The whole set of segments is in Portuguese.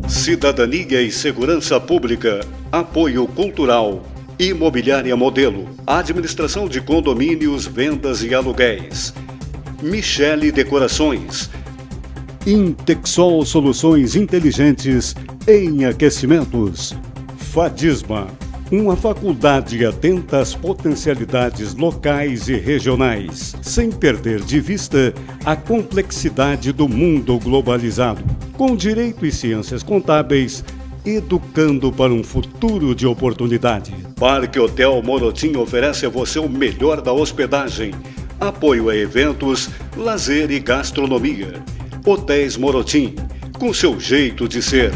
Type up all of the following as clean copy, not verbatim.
Cidadania e Segurança Pública, Apoio Cultural, Imobiliária Modelo, Administração de Condomínios, Vendas e Aluguéis, Michele Decorações, Intexol Soluções Inteligentes em Aquecimentos, Fadisma, uma faculdade atenta às potencialidades locais e regionais, sem perder de vista a complexidade do mundo globalizado, com direito e ciências contábeis, educando para um futuro de oportunidade. Parque Hotel Morotim oferece a você o melhor da hospedagem, apoio a eventos, lazer e gastronomia. Hotéis Morotim, com seu jeito de ser.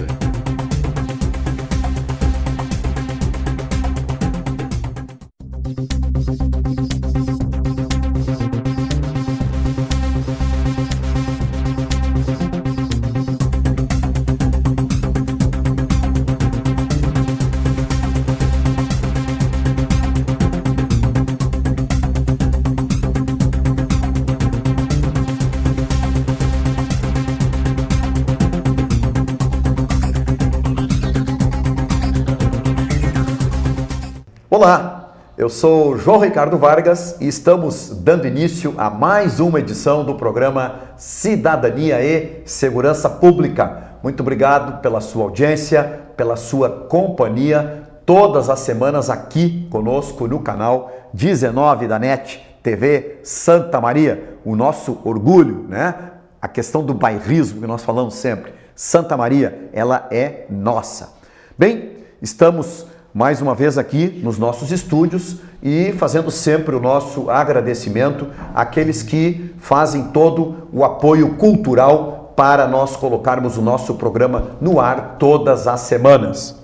Olá, eu sou João Ricardo Vargas e estamos dando início a mais uma edição do programa Cidadania e Segurança Pública. Muito obrigado pela sua audiência, pela sua companhia, todas as semanas aqui conosco no canal 19 da NET TV Santa Maria, o nosso orgulho, né? A questão do bairrismo que nós falamos sempre. Santa Maria, ela é nossa. Bem, estamos mais uma vez aqui nos nossos estúdios e fazendo sempre o nosso agradecimento àqueles que fazem todo o apoio cultural para nós colocarmos o nosso programa no ar todas as semanas.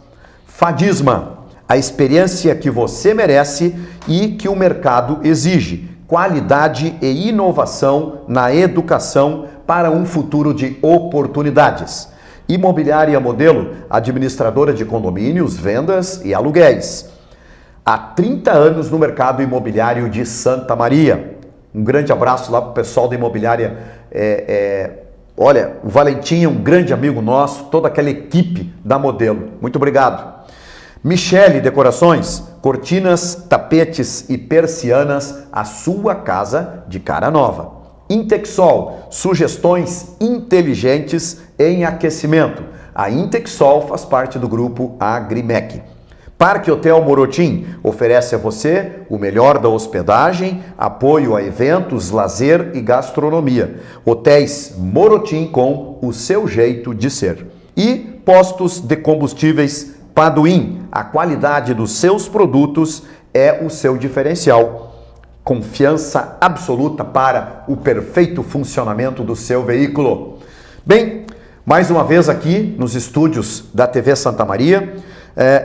Fadisma, a experiência que você merece e que o mercado exige. Qualidade e inovação na educação para um futuro de oportunidades. Imobiliária Modelo, administradora de condomínios, vendas e aluguéis. Há 30 anos no mercado imobiliário de Santa Maria. Um grande abraço lá para o pessoal da imobiliária. Olha, o Valentim é um grande amigo nosso, toda aquela equipe da Modelo. Muito obrigado. Michele Decorações, cortinas, tapetes e persianas, a sua casa de cara nova. Intexol, sugestões inteligentes em aquecimento. A Intexol faz parte do grupo Agrimec. Parque Hotel Morotim oferece a você o melhor da hospedagem, apoio a eventos, lazer e gastronomia. Hotéis Morotim com o seu jeito de ser. E postos de combustíveis Paduim. A qualidade dos seus produtos é o seu diferencial. Confiança absoluta para o perfeito funcionamento do seu veículo. Bem, mais uma vez aqui nos estúdios da TV Santa Maria,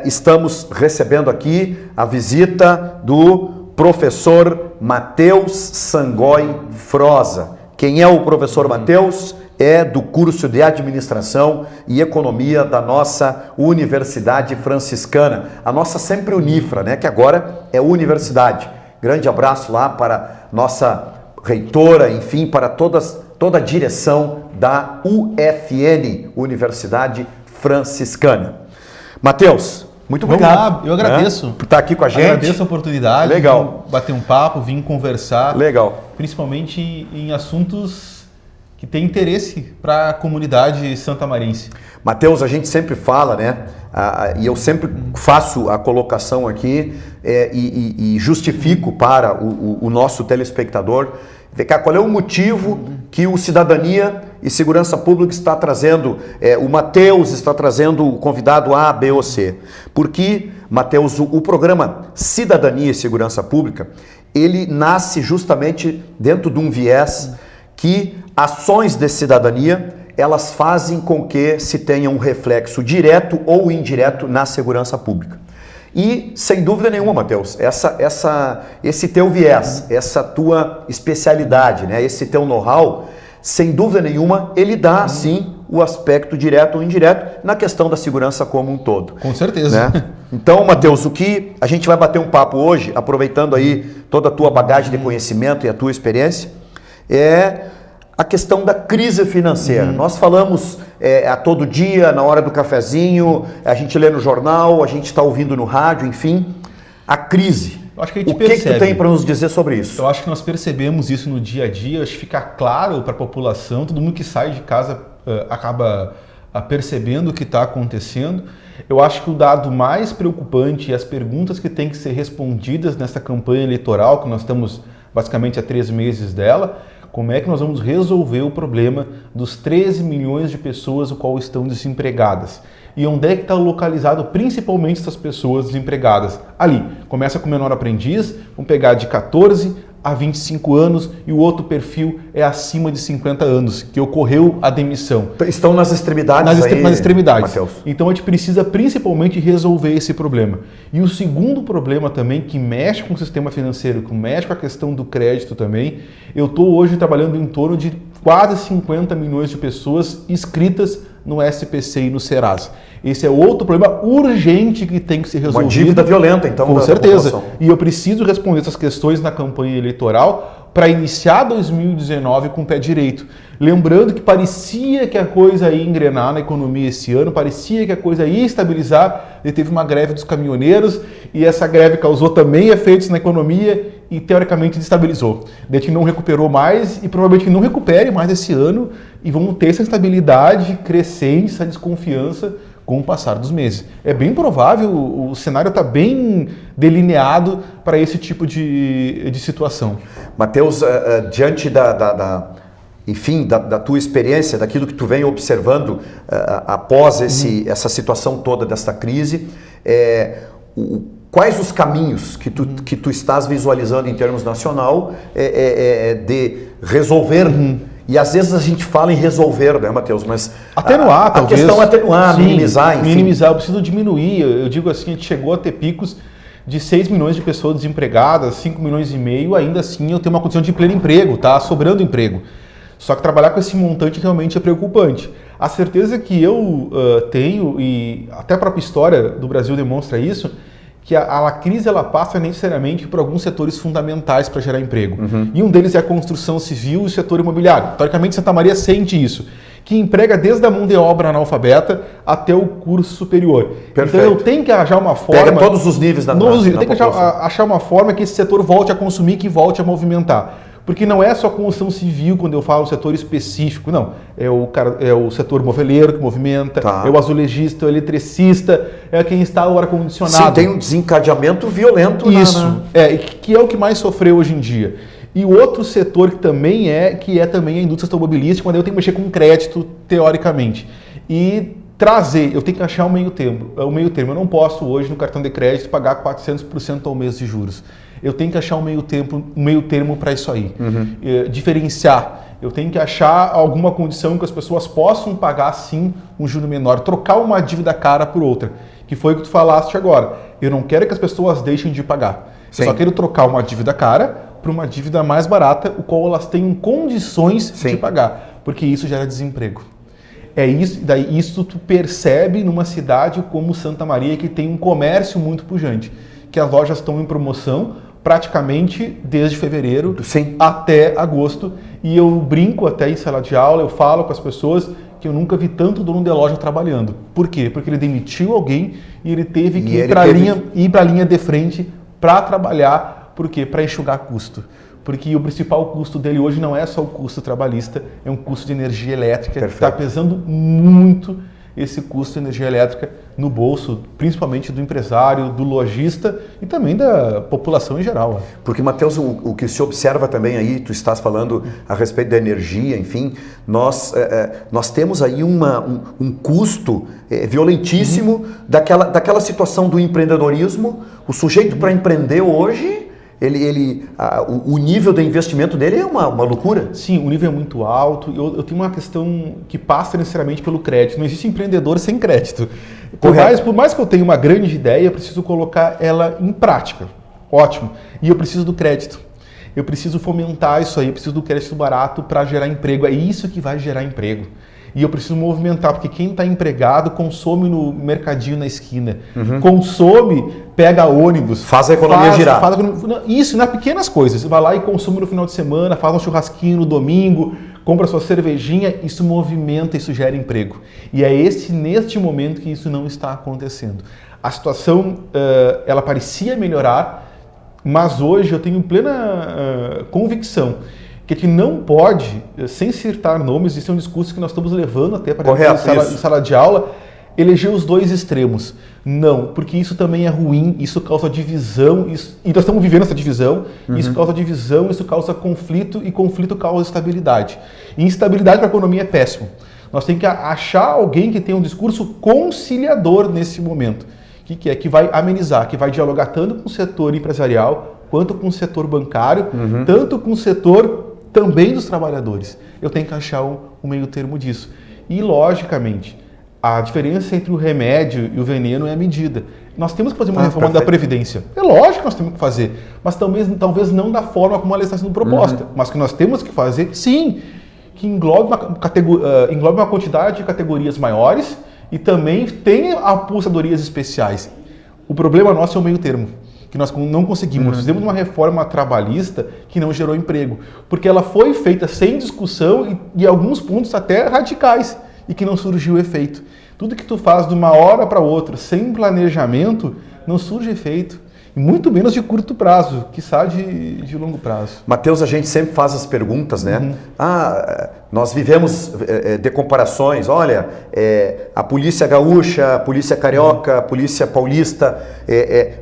estamos recebendo aqui a visita do professor Matheus Sangoi Froza. Quem é o professor Matheus? É do curso de Administração e Economia da nossa Universidade Franciscana, a nossa sempre Unifra, né? Que agora é universidade. Grande abraço lá para nossa reitora, enfim, para toda a direção da UFN, Universidade Franciscana. Matheus, muito obrigado. Eu agradeço. Por estar aqui com a gente. Agradeço a oportunidade. Legal. De bater um papo, vir conversar. Legal. Principalmente em assuntos que têm interesse para a comunidade santamarense. Matheus, a gente sempre fala, né? E eu sempre faço a colocação aqui e justifico para o nosso telespectador ver qual é o motivo que o Cidadania e Segurança Pública está trazendo, o Matheus está trazendo o convidado A, B ou C. Porque, Matheus, o programa Cidadania e Segurança Pública, ele nasce justamente dentro de um viés que ações de cidadania elas fazem com que se tenha um reflexo direto ou indireto na segurança pública. E, sem dúvida nenhuma, Matheus, esse teu viés, essa tua especialidade, né, esse teu know-how, sem dúvida nenhuma, ele dá, sim, o aspecto direto ou indireto na questão da segurança como um todo. Com certeza. Né? Então, Matheus, o que a gente vai bater um papo hoje, aproveitando aí toda a tua bagagem de conhecimento e a tua experiência, é a questão da crise financeira. Nós falamos a todo dia, na hora do cafezinho, a gente lê no jornal, a gente está ouvindo no rádio, enfim, a crise. Eu acho que a gente o que tu tem para nos dizer sobre isso? Eu acho que nós percebemos isso no dia a dia, acho que fica claro para a população, todo mundo que sai de casa acaba percebendo o que está acontecendo. Eu acho que o dado mais preocupante e as perguntas que têm que ser respondidas nessa campanha eleitoral, que nós estamos basicamente há 3 meses dela, como é que nós vamos resolver o problema dos 13 milhões de pessoas o qual estão desempregadas? E onde é que está localizado principalmente essas pessoas desempregadas? Ali, começa com o menor aprendiz, vamos pegar de 14 a 25 anos e o outro perfil é acima de 50 anos, que ocorreu a demissão. Estão nas extremidades nas extremidades. Matheus. Então a gente precisa principalmente resolver esse problema. E o segundo problema também, que mexe com o sistema financeiro, que mexe com a questão do crédito também, eu estou hoje trabalhando em torno de quase 50 milhões de pessoas inscritas no SPC e no Serasa. Esse é outro problema urgente que tem que ser resolvido. Uma dívida violenta, então, com certeza. E eu preciso responder essas questões na campanha eleitoral para iniciar 2019 com o pé direito. Lembrando que parecia que a coisa ia engrenar na economia esse ano, parecia que a coisa ia estabilizar, e teve uma greve dos caminhoneiros, e essa greve causou também efeitos na economia e teoricamente destabilizou. A gente não recuperou mais e provavelmente não recupere mais esse ano, e vamos ter essa instabilidade crescente, essa desconfiança com o passar dos meses. É bem provável, o cenário está bem delineado para esse tipo de situação. Matheus, diante enfim, da tua experiência, daquilo que tu vem observando após essa situação toda desta crise, quais os caminhos que tu estás visualizando em termos nacional de resolver? E às vezes a gente fala em resolver, né, Matheus? Mas atenuar, talvez. A questão é atenuar, sim, minimizar, enfim. Minimizar, eu preciso diminuir. Eu digo assim, a gente chegou a ter picos de 6 milhões de pessoas desempregadas, 5 milhões e meio, ainda assim eu tenho uma condição de pleno emprego, tá? Sobrando emprego. Só que trabalhar com esse montante realmente é preocupante. A certeza que eu tenho, e até a própria história do Brasil demonstra isso, que a crise ela passa necessariamente por alguns setores fundamentais para gerar emprego. E um deles é a construção civil e o setor imobiliário. Teoricamente, Santa Maria sente isso, que emprega desde a mão de obra analfabeta até o curso superior. Perfeito. Então eu tenho que achar uma forma... Pega todos os níveis da população. Eu tenho que achar uma forma que esse setor volte a consumir, que volte a movimentar. Porque não é só construção civil quando eu falo setor específico, não. É o setor moveleiro que movimenta, é o azulejista, é o eletricista, é quem instala o ar-condicionado. Sim, tem um desencadeamento violento. Isso, que é o que mais sofreu hoje em dia. E o outro setor que é também a indústria automobilística, quando eu tenho que mexer com crédito, teoricamente. E eu tenho que achar um meio termo. Eu não posso hoje no cartão de crédito pagar 400% ao mês de juros. Eu tenho que achar um meio termo para isso aí. Diferenciar. Eu tenho que achar alguma condição que as pessoas possam pagar, sim, um juro menor. Trocar uma dívida cara por outra. Que foi o que tu falaste agora. Eu não quero que as pessoas deixem de pagar. Sim. Eu só quero trocar uma dívida cara por uma dívida mais barata, o qual elas tenham condições de pagar. Porque isso gera desemprego. É isso, daí isso tu percebe numa cidade como Santa Maria, que tem um comércio muito pujante. Que as lojas estão em promoção praticamente desde fevereiro até agosto. E eu brinco até em sala de aula, eu falo com as pessoas que eu nunca vi tanto dono de loja trabalhando. Por quê? Porque ele demitiu alguém e ele teve que ir para a linha de frente para trabalhar. Por quê? Para enxugar custo. Porque o principal custo dele hoje não é só o custo trabalhista, é um custo de energia elétrica. Perfeito. Que está pesando muito esse custo de energia elétrica no bolso, principalmente do empresário, do lojista e também da população em geral. Porque, Matheus, o que se observa também aí, tu estás falando a respeito da energia, enfim, nós temos aí um custo violentíssimo daquela situação do empreendedorismo. O sujeito para empreender hoje... o nível de investimento dele é uma loucura. Sim, o nível é muito alto. Eu tenho uma questão que passa necessariamente pelo crédito. Não existe empreendedor sem crédito. Por mais que eu tenha uma grande ideia, eu preciso colocar ela em prática. Ótimo. E eu preciso do crédito. Eu preciso fomentar isso aí, eu preciso do crédito barato para gerar emprego. É isso que vai gerar emprego. E eu preciso movimentar, porque quem está empregado consome no mercadinho na esquina. Consome, pega ônibus. Faz a economia girar. Isso, nas pequenas coisas. Vai lá e consome no final de semana, faz um churrasquinho no domingo, compra sua cervejinha, isso movimenta, isso gera emprego. E é neste momento que isso não está acontecendo. A situação, ela parecia melhorar, mas hoje eu tenho plena convicção que a gente não pode, sem citar nomes, isso é um discurso que nós estamos levando até para a sala de aula, eleger os dois extremos. Não, porque isso também é ruim, isso causa divisão, e nós estamos vivendo essa divisão, isso causa divisão, isso causa conflito, e conflito causa instabilidade. E instabilidade para a economia é péssimo. Nós temos que achar alguém que tenha um discurso conciliador nesse momento, que vai amenizar, que vai dialogar tanto com o setor empresarial, quanto com o setor bancário, tanto com o setor também dos trabalhadores. Eu tenho que achar um meio termo disso. E, logicamente, a diferença entre o remédio e o veneno é a medida. Nós temos que fazer uma reforma da Previdência. É lógico que nós temos que fazer, mas talvez não da forma como ela está sendo proposta. Mas que nós temos que fazer, sim, que englobe uma quantidade de categorias maiores e também tenha aposentadorias especiais. O problema nosso é o meio termo, que nós não conseguimos. Nós fizemos uma reforma trabalhista que não gerou emprego, porque ela foi feita sem discussão e alguns pontos até radicais, e que não surgiu efeito. Tudo que tu faz de uma hora para outra, sem planejamento, não surge efeito. E muito menos de curto prazo, quiçá de longo prazo. Mateus, a gente sempre faz as perguntas, né? Nós vivemos de comparações. Olha, a polícia gaúcha, a polícia carioca, a polícia paulista.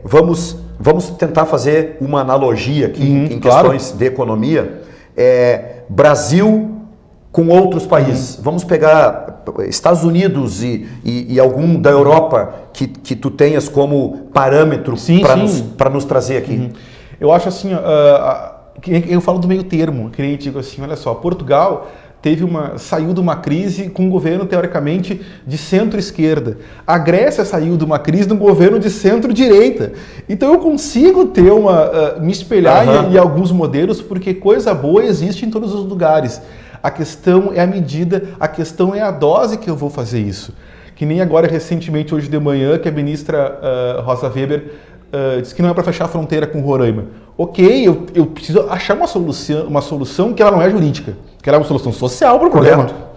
Vamos tentar fazer uma analogia aqui em questões de economia. Brasil com outros países. Vamos pegar Estados Unidos e algum da Europa que tu tenhas como parâmetro para nos trazer aqui. Eu acho assim, eu falo do meio termo, que nem digo assim, olha só, Portugal saiu de uma crise com um governo, teoricamente, de centro-esquerda. A Grécia saiu de uma crise de um governo de centro-direita. Então eu consigo me espelhar em alguns modelos, porque coisa boa existe em todos os lugares. A questão é a medida, a questão é a dose que eu vou fazer isso. Que nem agora, recentemente, hoje de manhã, que a ministra Rosa Weber disse que não é para fechar a fronteira com Roraima. Ok, eu preciso achar uma solução que ela não é jurídica, que ela é uma solução social para o problema.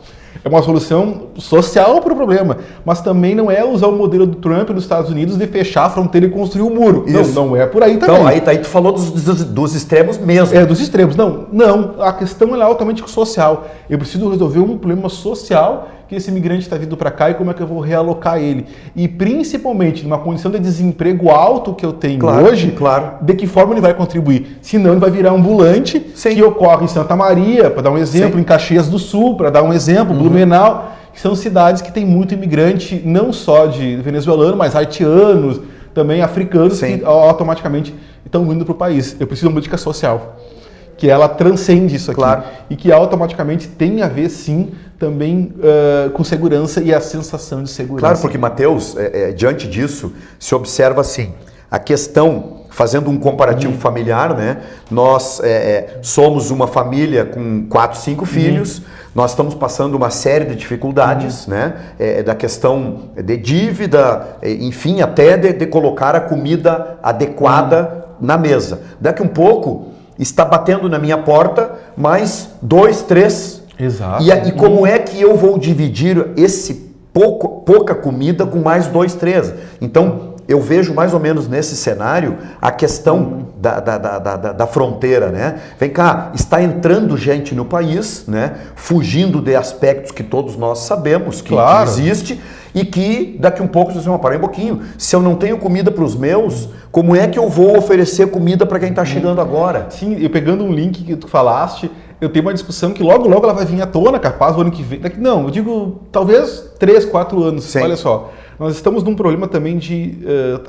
É uma solução social para o problema, mas também não é usar o modelo do Trump nos Estados Unidos de fechar a fronteira e construir um muro. Não é por aí também. Então, aí tu falou dos extremos mesmo. Dos extremos. Não, a questão é altamente social. Eu preciso resolver um problema social que esse imigrante está vindo para cá e como é que eu vou realocar ele. E principalmente numa condição de desemprego alto que eu tenho hoje, de que forma ele vai contribuir? Senão ele vai virar ambulante, que ocorre em Santa Maria, para dar um exemplo, em Caxias do Sul, para dar um exemplo, Blumenau, que são cidades que tem muito imigrante, não só de venezuelano, mas haitianos, também africanos, que automaticamente estão vindo para o país. Eu preciso de uma política social, que ela transcende isso aqui. E que automaticamente tem a ver, sim, também com segurança e a sensação de segurança. Claro, porque, Mateus, diante disso, se observa assim, a questão, fazendo um comparativo familiar, né? Nós somos uma família com 4, 5 filhos, nós estamos passando uma série de dificuldades, né? Da questão de dívida, enfim, até de colocar a comida adequada na mesa. Daqui um pouco, está batendo na minha porta mais 2, 3. Exato. E como é que eu vou dividir esse pouca comida com mais 2, 3? Então, eu vejo mais ou menos nesse cenário a questão da fronteira, né? Vem cá, está entrando gente no país, né? Fugindo de aspectos que todos nós sabemos que existe e que daqui um pouco vocês vão parar um pouquinho. Se eu não tenho comida para os meus, como é que eu vou oferecer comida para quem está chegando agora? Sim, eu pegando um link que tu falaste, eu tenho uma discussão que logo ela vai vir à tona, capaz, o ano que vem. Não, eu digo talvez 3, 4 anos. Olha só. Nós estamos num problema também de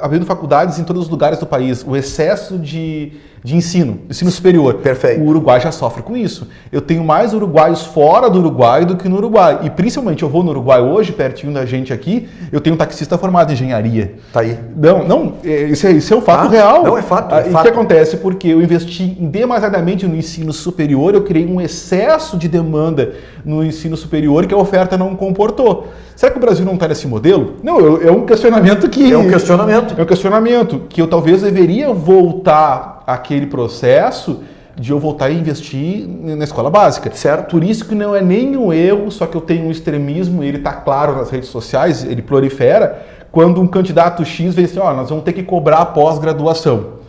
abrindo faculdades em todos os lugares do país. O excesso de ensino superior. Perfeito. O Uruguai já sofre com isso. Eu tenho mais uruguaios fora do Uruguai do que no Uruguai. E principalmente eu vou no Uruguai hoje, pertinho da gente aqui, eu tenho um taxista formado em engenharia. Tá aí. Não, isso é um fato real. Não, é fato. E o que acontece? Porque eu investi demasiadamente no ensino superior, eu criei um excesso de demanda no ensino superior que a oferta não comportou. Será que o Brasil não está nesse modelo? Não, é um questionamento que... É um questionamento. É um questionamento que eu talvez deveria voltar àquele processo de eu voltar a investir na escola básica. Certo. Por isso que não é nenhum erro, só que eu tenho um extremismo, ele está claro nas redes sociais, ele prolifera, quando um candidato X vem assim, nós vamos ter que cobrar a pós-graduação.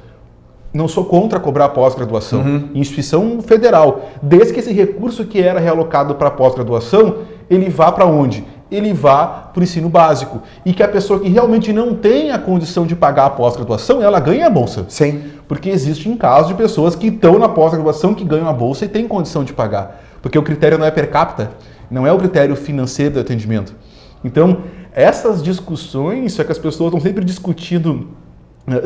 Não sou contra cobrar pós-graduação, em instituição federal, desde que esse recurso que era realocado para pós-graduação, ele vá para onde? Ele vá para o ensino básico. E que a pessoa que realmente não tem a condição de pagar a pós-graduação, ela ganha a bolsa. Sim. Porque existem casos de pessoas que estão na pós-graduação, que ganham a bolsa e têm condição de pagar. Porque o critério não é per capita, não é o critério financeiro do atendimento. Então, essas discussões, só que as pessoas estão sempre discutindo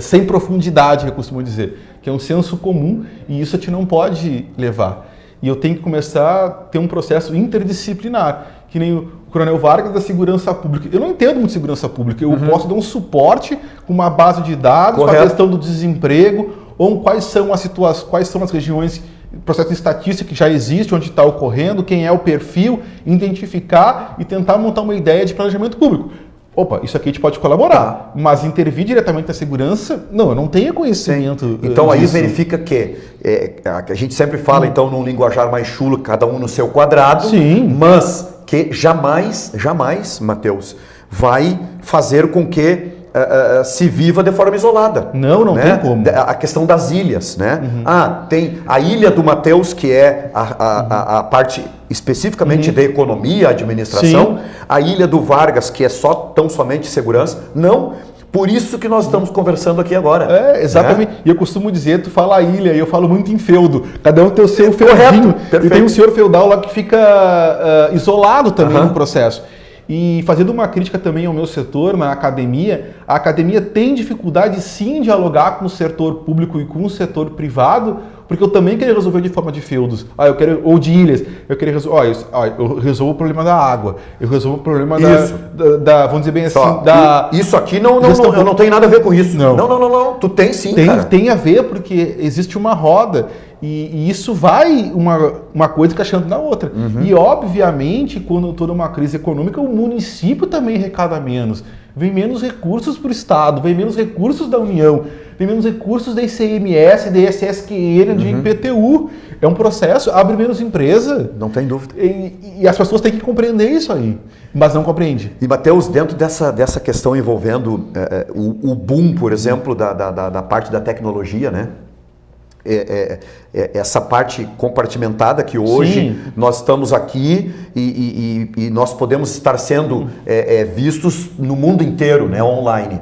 sem profundidade, eu costumo dizer, que é um senso comum e isso a gente não pode levar. E eu tenho que começar a ter um processo interdisciplinar, que nem o Coronel Vargas da segurança pública. Eu não entendo muito de segurança pública, eu posso dar um suporte com uma base de dados, com a questão do desemprego, ou quais são as situações, quais são as regiões, processo de estatística que já existe, onde está ocorrendo, quem é o perfil, identificar e tentar montar uma ideia de planejamento público. Opa, isso aqui a gente pode colaborar, mas intervir diretamente na segurança, não, eu não tenho conhecimento. Então aí verifica que a gente sempre fala, então, num linguajar mais chulo, cada um no seu quadrado, mas que jamais, Matheus, vai fazer com que se viva de forma isolada. Não né? Tem como. A questão das ilhas, né? Tem a ilha do Matheus, que é a parte especificamente de economia, administração, a ilha do Vargas, que é tão somente segurança. Não, por isso que nós estamos conversando aqui agora. Exatamente. E eu costumo dizer, tu fala ilha, e eu falo muito em feudo. Cada um tem o seu feudinho. E tem um senhor feudal lá que fica isolado também no processo. E fazendo uma crítica também ao meu setor, na academia, a academia tem dificuldade sim em dialogar com o setor público e com o setor privado, porque eu também queria resolver de forma de feudos, ou de ilhas, eu queria resolver, eu resolvo o problema da água, eu resolvo o problema da vamos dizer bem assim, isso aqui eu não tenho nada a ver com isso. Não, tu tem sim, cara. Tem a ver, porque existe uma roda, e isso vai uma coisa encaixando na outra. E obviamente, quando toda uma crise econômica, o município também arrecada menos. Vem menos recursos para o Estado, vem menos recursos da União, vem menos recursos da ICMS, da ISSQN, de IPTU. É um processo, abre menos empresa. Não tem dúvida. E as pessoas têm que compreender isso aí, mas não compreende. E, Matheus, dentro dessa questão envolvendo o boom, por exemplo, da parte da tecnologia, né? Essa parte compartimentada que hoje nós estamos aqui e nós podemos estar sendo vistos no mundo inteiro, né, online.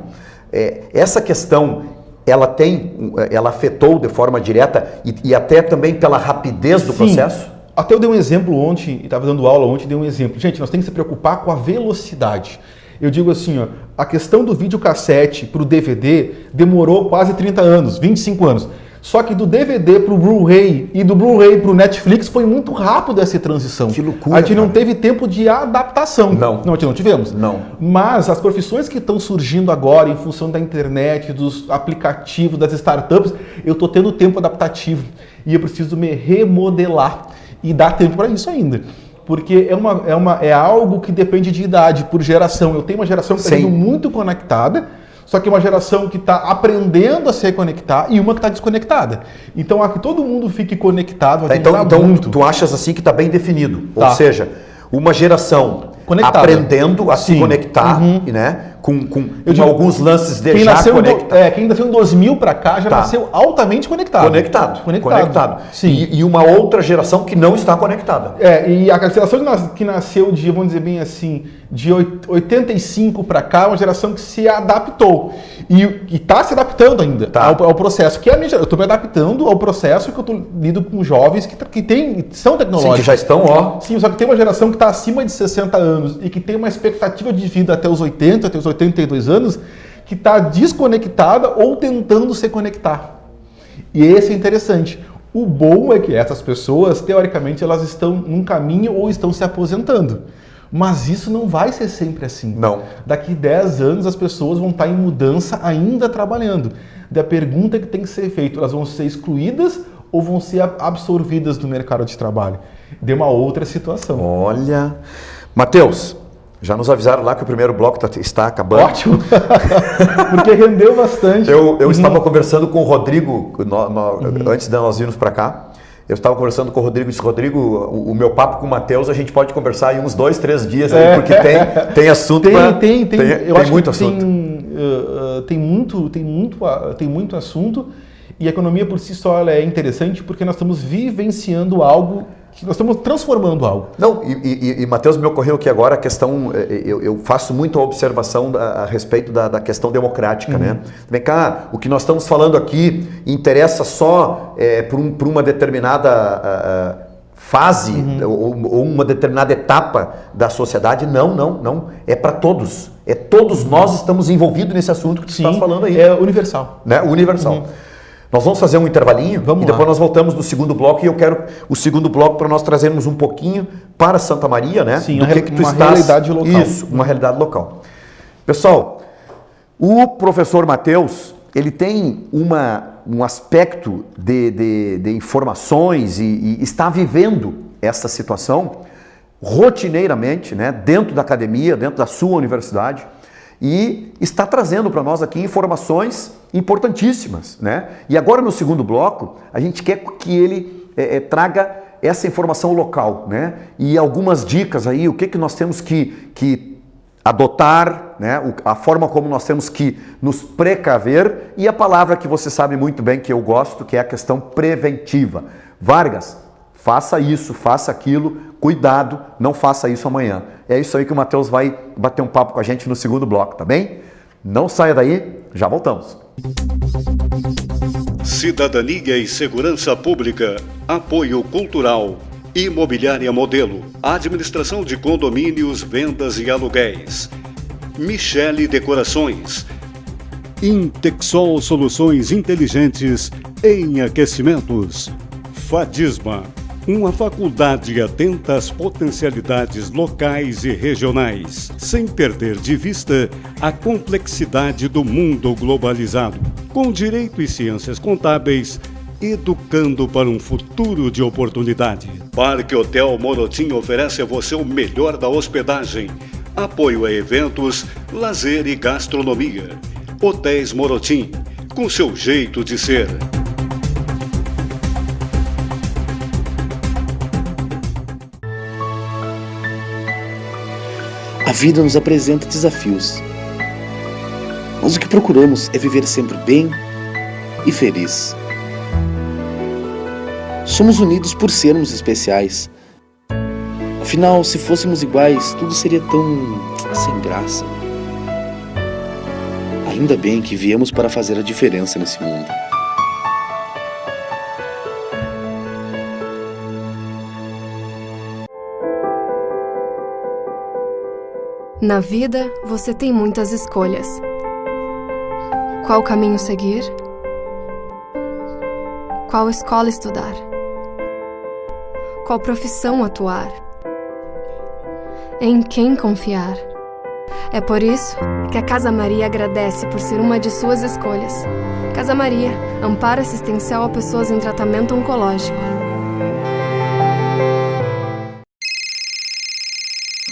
Essa questão, ela afetou de forma direta e até também pela rapidez do processo? Até eu dei um exemplo ontem, estava dando aula ontem, dei um exemplo. Gente, nós temos que se preocupar com a velocidade. Eu digo assim, a questão do videocassete para o DVD demorou quase 30 anos, 25 anos. Só que do DVD para o Blu-ray e do Blu-ray para o Netflix foi muito rápido essa transição. Que loucura. A gente não teve tempo de adaptação. Não, a gente não tivemos. Não. Mas as profissões que estão surgindo agora em função da internet, dos aplicativos, das startups, eu estou tendo tempo adaptativo e eu preciso me remodelar e dar tempo para isso ainda. Porque é algo que depende de idade, por geração. Eu tenho uma geração que está sendo muito conectada, só que é uma geração que está aprendendo a se conectar e uma que está desconectada. Então, que todo mundo fique conectado. Então tu achas assim que está bem definido. Ou seja, uma geração conectada, aprendendo a se conectar, né? Com alguns lances de quem nasceu em 2000 para cá já nasceu altamente conectado. Conectado. Sim. E uma outra geração que não está conectada. E a geração que nasceu de, vamos dizer bem assim, de 85 para cá, é uma geração que se adaptou. E está se adaptando ainda ao processo. Que é a minha, eu estou me adaptando ao processo que eu lido com jovens que são tecnológicos. Sim, que já estão, Sim, só que tem uma geração que está acima de 60 anos e que tem uma expectativa de vida até os 80, até os 82 anos, que está desconectada ou tentando se conectar. E esse é interessante. O bom é que essas pessoas, teoricamente, elas estão num caminho ou estão se aposentando. Mas isso não vai ser sempre assim. Não. Daqui 10 anos as pessoas vão estar em mudança ainda trabalhando. Da pergunta que tem que ser feita, elas vão ser excluídas ou vão ser absorvidas do mercado de trabalho? De uma outra situação. Olha, Matheus, já nos avisaram lá que o primeiro bloco está acabando. Ótimo, porque rendeu bastante. Eu estava conversando com o Rodrigo antes de nós irmos para cá Eu estava conversando com o Rodrigo e disse, Rodrigo, o meu papo com o Matheus, a gente pode conversar em uns 2, 3 dias, aí, porque tem assunto tem muito assunto. Tem muito assunto, e a economia por si só ela é interessante porque nós estamos vivenciando algo, que nós estamos transformando algo. Não, e Matheus, me ocorreu aqui agora a questão, eu faço muito a observação a respeito da questão democrática, né? Vem cá, o que nós estamos falando aqui interessa só por uma determinada fase ou uma determinada etapa da sociedade? Não, é para todos. Todos nós estamos envolvidos nesse assunto que tu estás falando aí. É universal. Né? Universal. Nós vamos fazer um intervalinho e depois nós voltamos no segundo bloco, e eu quero o segundo bloco para nós trazermos um pouquinho para Santa Maria, né? Sim, do que tu uma estás... realidade local. Isso, uma realidade local. Pessoal, o professor Matheus, ele tem um aspecto de informações e está vivendo essa situação rotineiramente, né? Dentro da academia, dentro da sua universidade, e está trazendo para nós aqui informações importantíssimas, né? E agora no segundo bloco, a gente quer que ele traga essa informação local, né? E algumas dicas aí, o que nós temos que adotar, né? A forma como nós temos que nos precaver, e a palavra que você sabe muito bem que eu gosto, que é a questão preventiva. Vargas, faça isso, faça aquilo, cuidado, não faça isso amanhã. É isso aí que o Matheus vai bater um papo com a gente no segundo bloco, tá bem? Não saia daí, já voltamos. Cidadania e Segurança Pública, Apoio Cultural, Imobiliária Modelo, Administração de Condomínios, Vendas e Aluguéis, Michele Decorações, Intexol Soluções Inteligentes em Aquecimentos, Fadisma, uma faculdade atenta às potencialidades locais e regionais, sem perder de vista a complexidade do mundo globalizado, com direito e ciências contábeis, educando para um futuro de oportunidade. Parque Hotel Morotim oferece a você o melhor da hospedagem, apoio a eventos, lazer e gastronomia. Hotéis Morotim, com seu jeito de ser. A vida nos apresenta desafios, mas o que procuramos é viver sempre bem e feliz. Somos unidos por sermos especiais. Afinal, se fôssemos iguais, tudo seria tão sem graça. Ainda bem que viemos para fazer a diferença nesse mundo. Na vida, você tem muitas escolhas. Qual caminho seguir? Qual escola estudar? Qual profissão atuar? Em quem confiar? É por isso que a Casa Maria agradece por ser uma de suas escolhas. Casa Maria, amparo assistencial a pessoas em tratamento oncológico.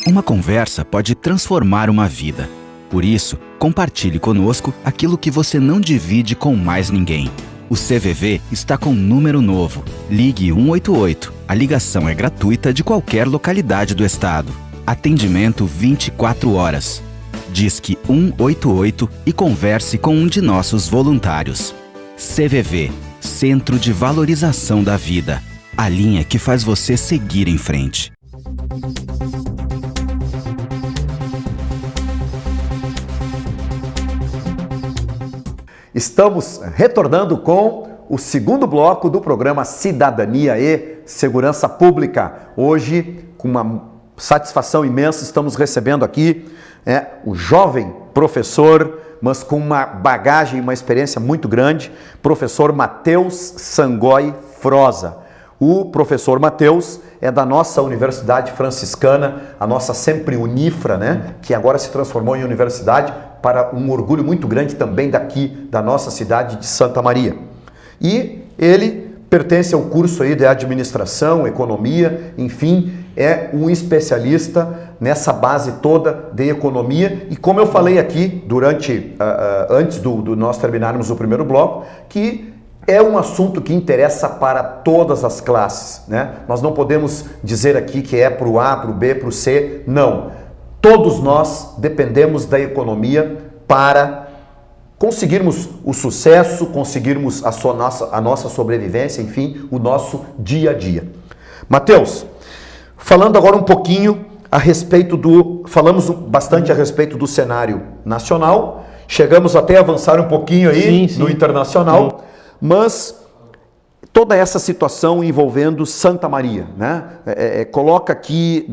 Uma conversa pode transformar uma vida. Por isso, compartilhe conosco aquilo que você não divide com mais ninguém. O CVV está com um número novo. Ligue 188. A ligação é gratuita de qualquer localidade do estado. Atendimento 24 horas. Disque 188 e converse com um de nossos voluntários. CVV, Centro de Valorização da Vida. A linha que faz você seguir em frente. Estamos retornando com o segundo bloco do programa Cidadania e Segurança Pública. Hoje, com uma satisfação imensa, estamos recebendo aqui o jovem professor, mas com uma bagagem, uma experiência muito grande, professor Matheus Sangoi Froza. O professor Matheus é da nossa Universidade Franciscana, a nossa sempre Unifra, né? Que agora se transformou em universidade, para um orgulho muito grande também daqui, da nossa cidade de Santa Maria. E ele pertence ao curso aí de administração, economia, enfim, é um especialista nessa base toda de economia. E como eu falei aqui, antes do nós terminarmos o primeiro bloco, que É um assunto que interessa para todas as classes, né? Nós não podemos dizer aqui que é para o A, para o B, para o C, não. Todos nós dependemos da economia para conseguirmos o sucesso, conseguirmos a nossa sobrevivência, enfim, o nosso dia a dia. Mateus, falando agora um pouquinho a respeito falamos bastante a respeito do cenário nacional, chegamos até a avançar um pouquinho aí no internacional, mas toda essa situação envolvendo Santa Maria, né? Coloca aqui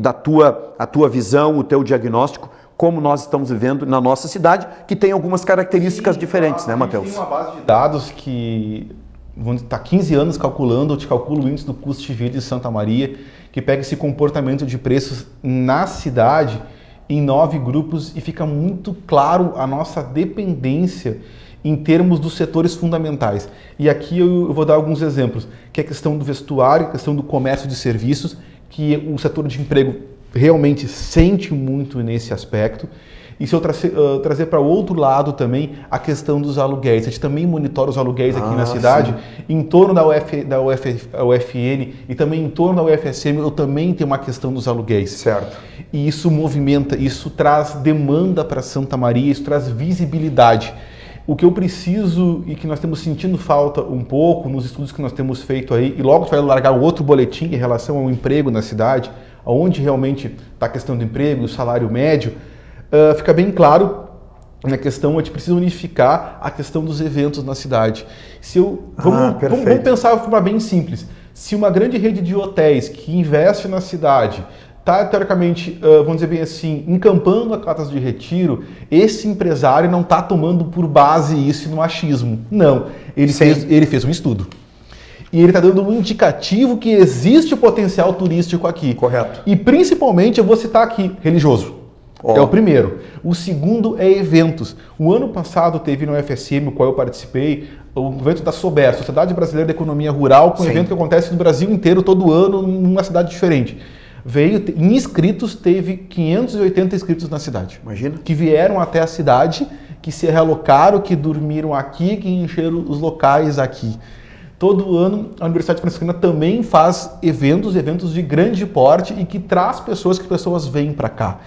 a tua visão, o teu diagnóstico, como nós estamos vivendo na nossa cidade, que tem algumas características diferentes, né, Mateus? Tem uma base de dados que está 15 anos calculando, te calcula o índice do custo de vida de Santa Maria, que pega esse comportamento de preços na cidade em 9 grupos e fica muito claro a nossa dependência em termos dos setores fundamentais. E aqui eu vou dar alguns exemplos, que é a questão do vestuário, a questão do comércio de serviços, que o setor de emprego realmente sente muito nesse aspecto. E se eu trazer para o outro lado também a questão dos aluguéis, a gente também monitora os aluguéis aqui na cidade, em torno da UFN e também em torno da UFSM, eu também tenho uma questão dos aluguéis. Certo. E isso movimenta, isso traz demanda para Santa Maria, isso traz visibilidade. O que eu preciso e que nós temos sentindo falta um pouco nos estudos que nós temos feito aí, e logo a gente vai largar outro boletim em relação ao emprego na cidade, onde realmente está a questão do emprego, o salário médio, fica bem claro na questão, a gente precisa unificar a questão dos eventos na cidade. Vamos pensar de forma bem simples. Se uma grande rede de hotéis que investe na cidade está, teoricamente, vamos dizer bem assim, encampando a Casas de Retiro, esse empresário não está tomando por base isso no achismo. Não, ele fez um estudo. E ele está dando um indicativo que existe potencial turístico aqui. Correto. E principalmente, eu vou citar aqui, religioso. É o primeiro. O segundo é eventos. O ano passado teve no UFSM, o qual eu participei, o evento da SOBER, Sociedade Brasileira de Economia Rural, com um evento que acontece no Brasil inteiro, todo ano, numa cidade diferente. Em inscritos, teve 580 inscritos na cidade. Imagina. Que vieram até a cidade, que se realocaram, que dormiram aqui, que encheram os locais aqui. Todo ano, a Universidade Franciscana também faz eventos de grande porte e que traz pessoas, que pessoas vêm para cá.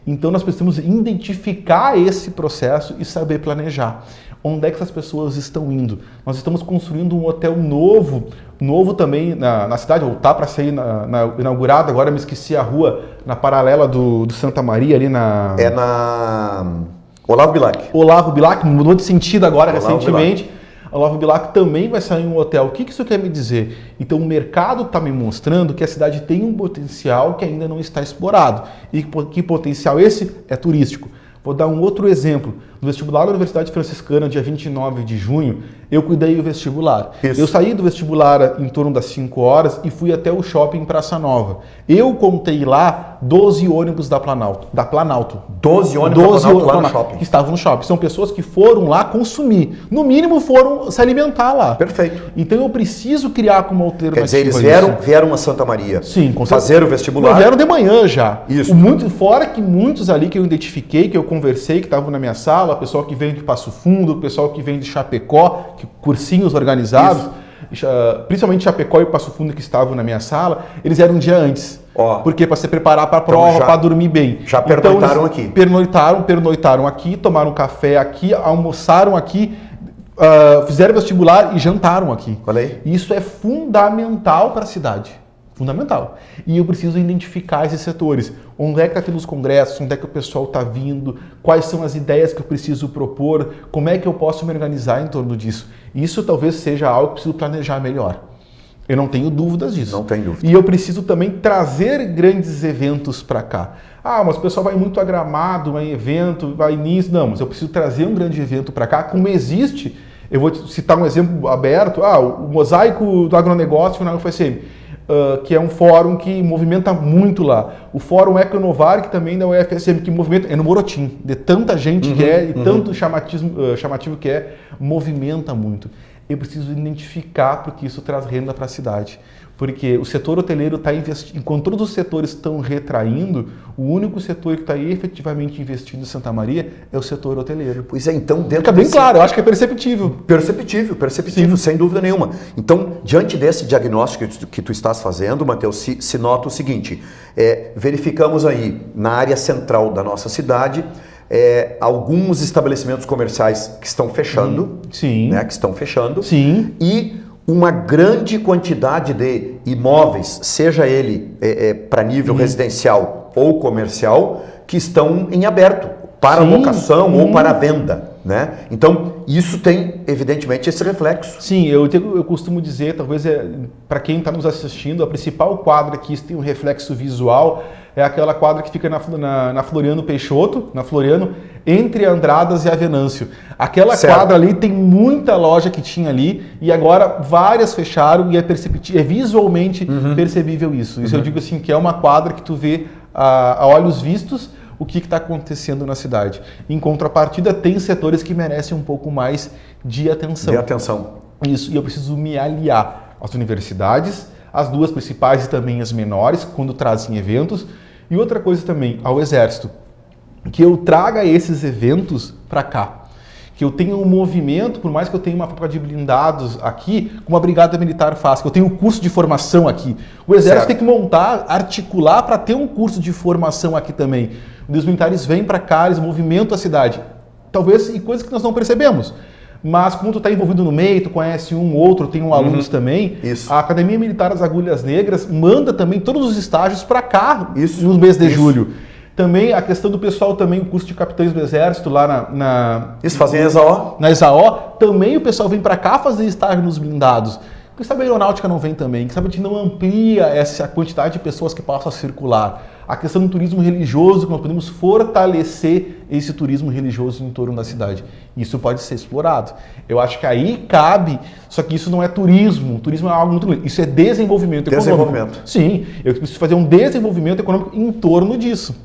Então, nós precisamos identificar esse processo e saber planejar. Onde é que essas pessoas estão indo? Nós estamos construindo um hotel novo também na cidade, ou está para ser inaugurado, agora me esqueci a rua, na paralela do Santa Maria, ali na... É na Olavo Bilac. Olavo Bilac, mudou de sentido agora recentemente. Olavo Bilac também vai sair um hotel. O que isso quer me dizer? Então o mercado está me mostrando que a cidade tem um potencial que ainda não está explorado. E que potencial esse? É turístico. Vou dar um outro exemplo. No vestibular da Universidade Franciscana, dia 29 de junho, eu cuidei do vestibular. Isso. Eu saí do vestibular em torno das 5 horas e fui até o shopping Praça Nova. Eu contei lá 12 ônibus da Planalto. 12 ônibus da Planalto lá no shopping. Que estavam no shopping. São pessoas que foram lá consumir. No mínimo foram se alimentar lá. Perfeito. Então eu preciso criar como alternativa. Quer dizer, eles vieram a Santa Maria. Sim, com fazer o vestibular. Não, vieram de manhã já. Isso. Fora que muitos ali que eu identifiquei, que eu conversei, que estavam na minha sala, o pessoal que vem de Passo Fundo, o pessoal que vem de Chapecó, cursinhos organizados, principalmente Chapecó e Passo Fundo que estavam na minha sala, eles eram um dia antes. Porque para se preparar para a prova, para dormir bem. Já pernoitaram aqui. Pernoitaram aqui, tomaram café aqui, almoçaram aqui, fizeram vestibular e jantaram aqui. Olha aí. Isso é fundamental para a cidade. Fundamental. E eu preciso identificar esses setores. Onde é que está tendo os congressos, onde é que o pessoal está vindo, quais são as ideias que eu preciso propor, como é que eu posso me organizar em torno disso. Isso talvez seja algo que eu preciso planejar melhor. Eu não tenho dúvidas disso. Não tem dúvida. E eu preciso também trazer grandes eventos para cá. Mas o pessoal vai muito a Gramado, vai em evento, vai nisso. Não, mas eu preciso trazer um grande evento para cá, como existe. Eu vou citar um exemplo aberto. O Mosaico do Agronegócio na UFSM. Que é um fórum que movimenta muito lá. O Fórum Econovar, que também da UFSM, que movimenta, é no Morotim, de tanta gente que é, e tanto chamativo que é, movimenta muito. Eu preciso identificar porque isso traz renda para a cidade. Porque o setor hoteleiro está investindo, enquanto todos os setores estão retraindo, o único setor que está efetivamente investindo em Santa Maria é o setor hoteleiro. Pois é, então dentro Fica bem claro, eu acho que é perceptível. Perceptível, sem dúvida nenhuma. Então, diante desse diagnóstico que tu estás fazendo, Matheus, se nota o seguinte, verificamos aí na área central da nossa cidade, alguns estabelecimentos comerciais que estão fechando, né, Sim. E uma grande quantidade de imóveis, seja ele para nível residencial ou comercial, que estão em aberto para locação ou para venda, né? Então, isso tem, evidentemente, esse reflexo. Sim, eu costumo dizer, talvez para quem está nos assistindo, a principal quadra que isso tem um reflexo visual é aquela quadra que fica na Floriano Peixoto, na Floriano, entre Andradas e a Venâncio. Aquela quadra ali tem muita loja que tinha ali e agora várias fecharam e é visualmente percebível isso. Isso eu digo assim, que é uma quadra que tu vê a olhos vistos o que está acontecendo na cidade. Em contrapartida, tem setores que merecem um pouco mais de atenção. Isso, e eu preciso me aliar às universidades, as duas principais e também as menores, quando trazem eventos. E outra coisa também, ao Exército, que eu traga esses eventos para cá. Que eu tenha um movimento, por mais que eu tenha uma fábrica de blindados aqui, como a Brigada Militar faz, que eu tenho um curso de formação aqui. O Exército tem que montar, articular para ter um curso de formação aqui também. Os militares vêm para cá, eles movimentam a cidade. Talvez em coisas que nós não percebemos. Mas como tu está envolvido no meio, tu conhece um, outro, tem alunos também, a Academia Militar das Agulhas Negras manda também todos os estágios para cá no mês de julho. Também a questão do pessoal, também o curso de capitães do Exército lá fazem ESAO. Na ESAO, também o pessoal vem para cá fazer estágio nos blindados. Quem sabe a aeronáutica não vem também, quem sabe a gente não amplia essa quantidade de pessoas que passam a circular. A questão do turismo religioso, que nós podemos fortalecer esse turismo religioso em torno da cidade. Isso pode ser explorado. Eu acho que aí cabe, só que isso não é turismo. O turismo é algo muito grande. Isso é desenvolvimento econômico. Sim, eu preciso fazer um desenvolvimento econômico em torno disso.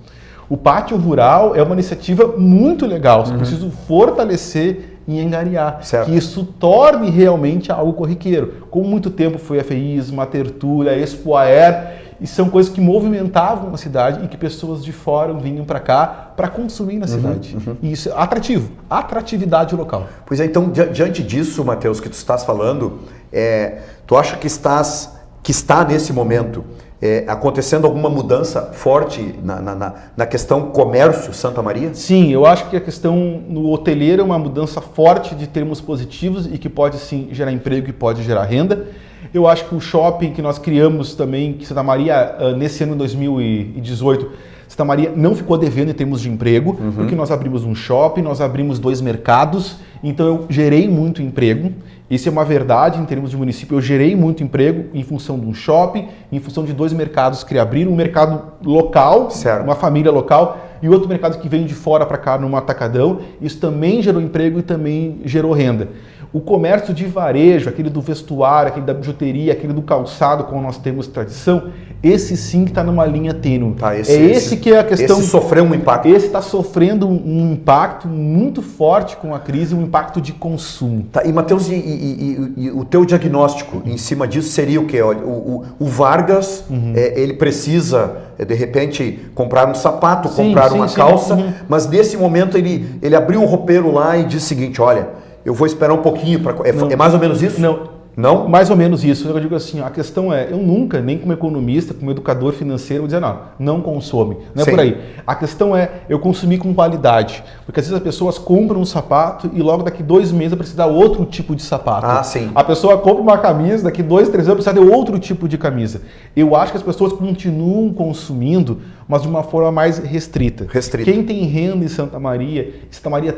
O Pátio Rural é uma iniciativa muito legal. Eu preciso fortalecer e angariar. Certo. Que isso torne realmente algo corriqueiro. Como muito tempo foi a FEISMA, a Tertúlia, a Expoaer, e são coisas que movimentavam a cidade e que pessoas de fora vinham para cá para consumir na cidade. E isso é atrativo, atratividade local. Pois é, então, diante disso, Matheus, que tu estás falando, tu acha que está nesse momento acontecendo alguma mudança forte na questão comércio Santa Maria? Sim, eu acho que a questão no hoteleiro é uma mudança forte de termos positivos e que pode sim gerar emprego e pode gerar renda. Eu acho que o shopping que nós criamos também, que Santa Maria, nesse ano de 2018, Santa Maria não ficou devendo em termos de emprego, porque nós abrimos um shopping, nós abrimos 2 mercados, então eu gerei muito emprego. Isso é uma verdade em termos de município. Eu gerei muito emprego em função de um shopping, em função de 2 mercados que abriram, um mercado local, uma família local, e outro mercado que veio de fora para cá num atacadão. Isso também gerou emprego e também gerou renda. O comércio de varejo, aquele do vestuário, aquele da bijuteria, aquele do calçado, como nós temos tradição, esse sim que está numa linha tênue. Esse que é a questão. Esse sofreu um impacto. Esse está sofrendo um impacto muito forte com a crise, um impacto de consumo. Tá, e Matheus, e o teu diagnóstico em cima disso seria o quê? O Vargas, ele precisa, de repente, comprar um sapato, comprar uma calça, mas nesse momento ele abriu um roupeiro lá e disse o seguinte, olha, eu vou esperar um pouquinho para... É mais ou menos isso? Não? Mais ou menos isso. Eu digo assim, a questão é, eu nunca, nem como economista, como educador financeiro, vou dizer, não consome. Não é por aí. A questão é, eu consumir com qualidade. Porque às vezes as pessoas compram um sapato e logo daqui 2 meses vai precisar outro tipo de sapato. A pessoa compra uma camisa, daqui 2, 3 anos precisa de outro tipo de camisa. Eu acho que as pessoas continuam consumindo, mas de uma forma mais restrita. Quem tem renda em Santa Maria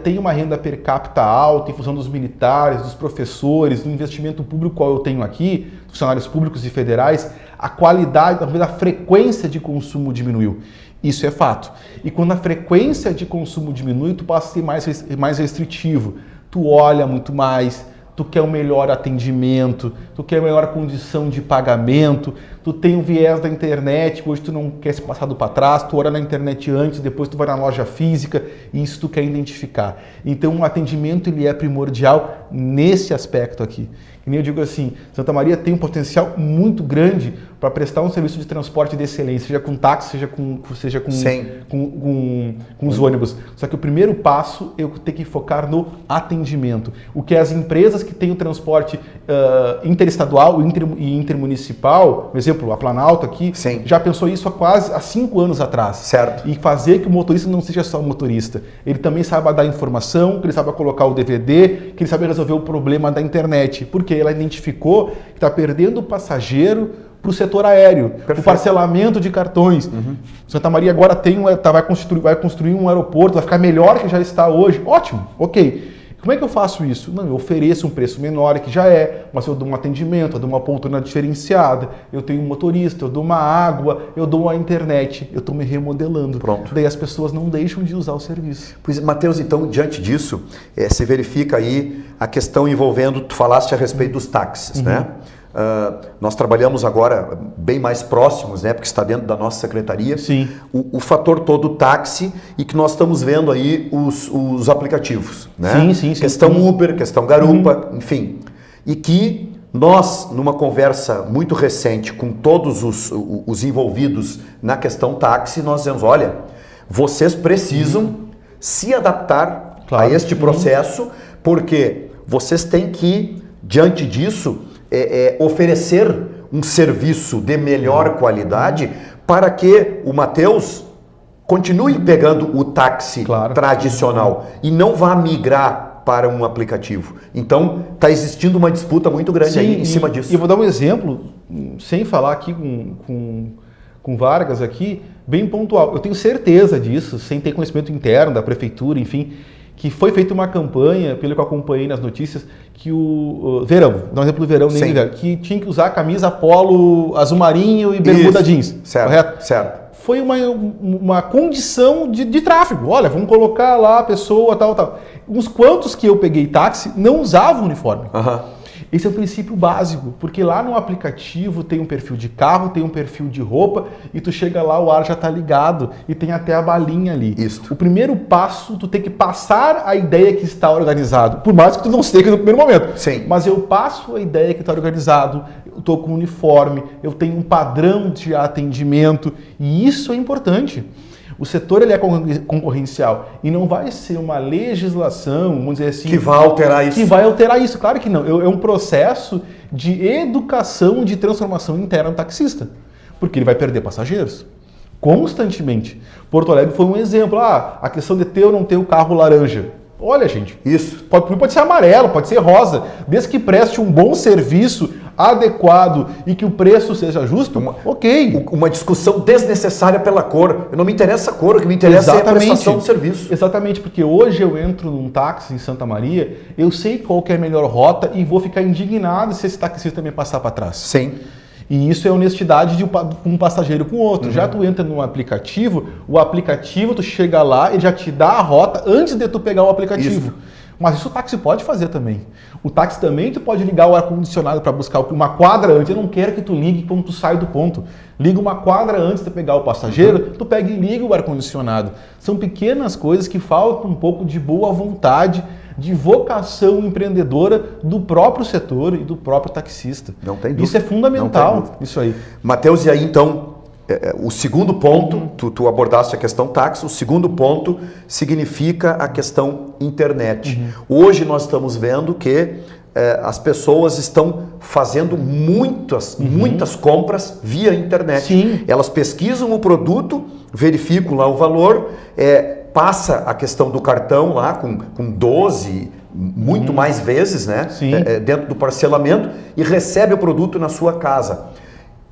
tem uma renda per capita alta em função dos militares, dos professores, do investimento público qual eu tenho aqui, funcionários públicos e federais, a qualidade, talvez a frequência de consumo diminuiu. Isso é fato. E quando a frequência de consumo diminui, tu passa a ser mais restritivo. Tu olha muito mais, tu quer um melhor atendimento, tu quer melhor condição de pagamento, tu tem um viés da internet, hoje tu não quer ser passado para trás, tu olha na internet antes, depois tu vai na loja física, e isso tu quer identificar. Então o atendimento ele é primordial nesse aspecto aqui. E nem eu digo assim, Santa Maria tem um potencial muito grande para prestar um serviço de transporte de excelência, seja com táxi, seja com os ônibus. Só que o primeiro passo eu tenho que focar no atendimento. O que as empresas que têm o transporte interestadual e intermunicipal, por exemplo, a Planalto aqui, já pensou isso há 5 anos atrás. Certo. E fazer que o motorista não seja só o motorista. Ele também saiba dar informação, que ele saiba colocar o DVD, que ele saiba resolver o problema da internet. Porque ela identificou que está perdendo o passageiro para o setor aéreo, o parcelamento de cartões. Santa Maria agora vai construir um aeroporto, vai ficar melhor que já está hoje. Ótimo, ok. Como é que eu faço isso? Não, eu ofereço um preço menor, que já mas eu dou um atendimento, eu dou uma poltrona diferenciada, eu tenho um motorista, eu dou uma água, eu dou uma internet, eu estou me remodelando. Pronto. Daí as pessoas não deixam de usar o serviço. Pois, Matheus, então, diante disso, se verifica aí a questão envolvendo, tu falaste a respeito dos táxis, né? Nós trabalhamos agora bem mais próximos, né, porque está dentro da nossa secretaria, o fator todo táxi, e que nós estamos vendo aí os aplicativos, né? Questão Uber, questão Garupa, enfim. E que nós, numa conversa muito recente com todos os envolvidos na questão táxi, nós dizemos, olha, vocês precisam se adaptar a este processo, porque vocês têm que, diante disso, oferecer um serviço de melhor qualidade para que o Matheus continue pegando o táxi tradicional e não vá migrar para um aplicativo. Então, está existindo uma disputa muito grande aí em cima disso. E eu vou dar um exemplo, sem falar aqui com Vargas aqui, bem pontual. Eu tenho certeza disso, sem ter conhecimento interno da prefeitura, enfim, que foi feita uma campanha, pelo que eu acompanhei nas notícias, que o verão, dá um exemplo do verão, que tinha que usar camisa polo azul marinho e bermuda jeans, correto? Certo. Foi uma condição de tráfego. Olha, vamos colocar lá a pessoa, tal. Uns quantos que eu peguei táxi não usavam uniforme. Esse é o princípio básico, porque lá no aplicativo tem um perfil de carro, tem um perfil de roupa, e tu chega lá, o ar já está ligado e tem até a balinha ali. O primeiro passo, tu tem que passar a ideia que está organizado, por mais que tu não esteja no primeiro momento. Mas eu passo a ideia que está organizado, eu estou com um uniforme, eu tenho um padrão de atendimento, e isso é importante. O setor ele é concorrencial e não vai ser uma legislação, vamos dizer assim... Que vai alterar isso. Que vai alterar isso, claro que não. É um processo de educação, de transformação interna do taxista, porque ele vai perder passageiros constantemente. Porto Alegre foi um exemplo. A questão de ter ou não ter o carro laranja. Olha, gente, isso pode ser amarelo, pode ser rosa, desde que preste um bom serviço adequado e que o preço seja justo, ok. Uma discussão desnecessária pela cor. Não me interessa a cor, o que me interessa é a prestação do serviço. Exatamente, porque hoje eu entro num táxi em Santa Maria, eu sei qual que é a melhor rota e vou ficar indignado se esse taxista me passar para trás. E isso é honestidade de um passageiro com o outro. Já tu entra num aplicativo, o aplicativo tu chega lá e já te dá a rota antes de tu pegar o aplicativo. Mas isso o táxi pode fazer também. O táxi também tu pode ligar o ar-condicionado para buscar uma quadra antes. Eu não quero que tu ligue quando tu sai do ponto. Liga uma quadra antes de pegar o passageiro, tu pega e liga o ar-condicionado. São pequenas coisas que faltam um pouco de boa vontade, de vocação empreendedora do próprio setor e do próprio taxista. Não tem dúvida. Isso é fundamental, isso aí. Matheus, e aí então, o segundo ponto, tu abordaste a questão táxi, o segundo ponto significa a questão internet. Hoje nós estamos vendo que as pessoas estão fazendo muitas compras via internet. Elas pesquisam o produto, verificam lá o valor, passa a questão do cartão lá com 12, muito mais vezes, né? Dentro do parcelamento, e recebe o produto na sua casa.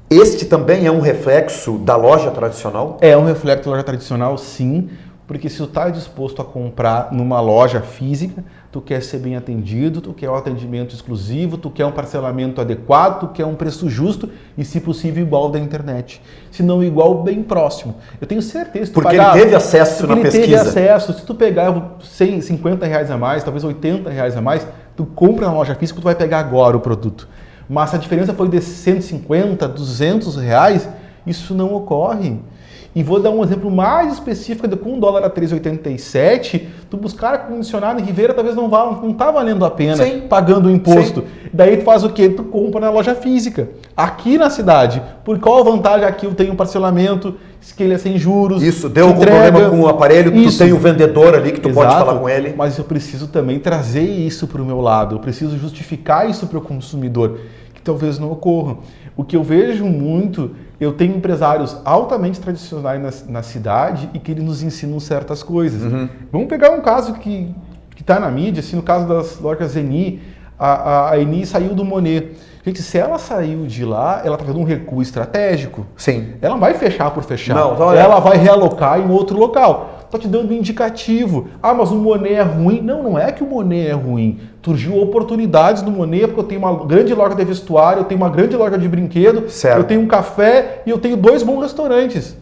Este também é um reflexo da loja tradicional? É um reflexo da loja tradicional, sim, porque se tu está disposto a comprar numa loja física, tu quer ser bem atendido, tu quer um atendimento exclusivo, tu quer um parcelamento adequado, tu quer um preço justo e, se possível, igual da internet. Se não igual, bem próximo. Eu tenho certeza... Porque ele teve acesso na pesquisa. Ele teve acesso. Se tu pegar 50 reais a mais, talvez 80 reais a mais, tu compra na loja física, tu vai pegar agora o produto. Mas se a diferença foi de 150, 200 reais, isso não ocorre. E vou dar um exemplo mais específico, com o dólar a 3,87, tu buscar ar-condicionado em Ribeira talvez não está valendo a pena, pagando o imposto. Daí tu faz o quê? Tu compra na loja física, aqui na cidade. Por qual vantagem? Aqui eu tenho um parcelamento, que ele é sem juros. Isso, deu algum problema com o aparelho, tu tem o vendedor ali que tu pode falar com ele. Mas eu preciso também trazer isso para o meu lado, eu preciso justificar isso para o consumidor, que talvez não ocorra. O que eu vejo muito, eu tenho empresários altamente tradicionais na cidade e que eles nos ensinam certas coisas. Vamos pegar um caso que está na mídia, assim, no caso das lojas Eni, a Eni saiu do Monet. Gente, se ela saiu de lá, ela está fazendo um recuo estratégico. Sim. Ela não vai fechar por fechar. Não, ela vai realocar em outro local. Estou te dando um indicativo. Ah, mas o Monet é ruim. Não, não é que o Monet é ruim. Surgiu oportunidades no Monet, porque eu tenho uma grande loja de vestuário, eu tenho uma grande loja de brinquedo, certo. Eu tenho um café e eu tenho 2 bons restaurantes.